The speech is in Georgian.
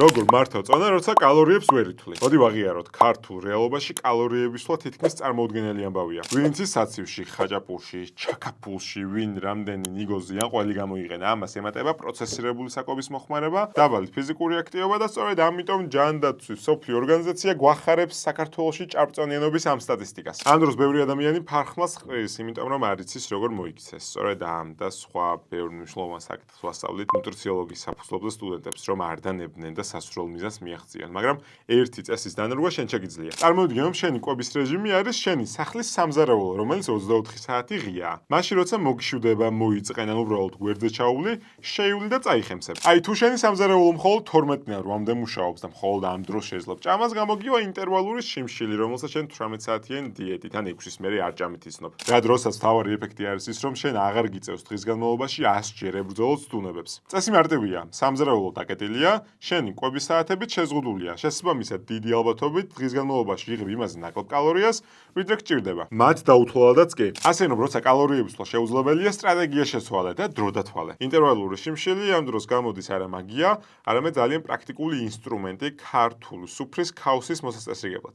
როგორ მართავ წონა, როცა კალორიებს ვერ ითვლი. მოდი ვაღიაროთ, ქართულ რეალობაში კალორიების თვლა თითქმის წარმოუდგენელი ამბავია. ვინც ის საცივში, ხაჭაპურში, ჩაქაფულში, ვინ რამდენი ნიგოზი ან ყველი გამოიყენა, ამას ემატება პროცესირებული საკვების მოხმარება, დაბალი ფიზიკური აქტივობა და სწორედ ამიტომ ჯანდაცვის მსოფლიო ორგანიზაცია გვახარებს საქართველოში ჭარბწონიანობის ამ სტატისტიკას. ამ დროს ბევრი ადამიანი ფარხმას ყრის, იმიტომ რომ არ იცის როგორ მოიქცეს. სწორედ ამ და სხვა ბევრ მნიშვნელოვან საკითხს ვასწავლით ნუტრიციოლოგიის საფუძვლებზე სტუდენტებს, რომ არ დანებდნენ და სასურველ მიზანს მიაღწიონ, მაგრამ ერთი წესის დანერგვა შენ შეგიძლია. წარმოვიდგინე, რომ შენი კვების რეჟიმი არის შენი სახლის სამზარეულო, რომელიც 24 საათი ღიაა. მაშინ როცა მოგიშვდება, მოიწყენ, ან უბრალოდ გვერდზე ჩაუვლი, შეივლი და წაიხემსებ. აი თუ შენი სამზარეულო მხოლოდ 12 რვამდე მუშაობს და მხოლოდ ამ დროს შეძლებ ჭამას, გამოგივა ინტერვალური შიმშილი, რომელსაც შენ 18 საათიანი დიეტით ან 6-ის მერე არ ჭამით იცნობ. რა დროსაც მთავარი ეფექტი არის ის, რომ შენ აღარ გიწევს დღის განმავლობაში 100 ჯერ ებრძოლოს ცდუნებებს. წესი მარტივია, სამზარეულო დაკეტილია, შენი კვების საათებით შეზღუდულია. შესაბამისად, დიდი ალბათობით დღის განმავლობაში იღებ იმაზე ნაკლებ კალორიას, ვიდრე გჭირდება. მათ დაუთვალადაც კი. ასე რომ, როცა კალორიების თვლა შეუძლებელია, სტრატეგია შეცვალე და დრო დათვალე. ინტერვალური შიმშილი ამ დროს გამოდის არა მაგია, არამედ ძალიან პრაქტიკული ინსტრუმენტი ქართული სუფრის ქაოსის მოსაწესრიგებლად.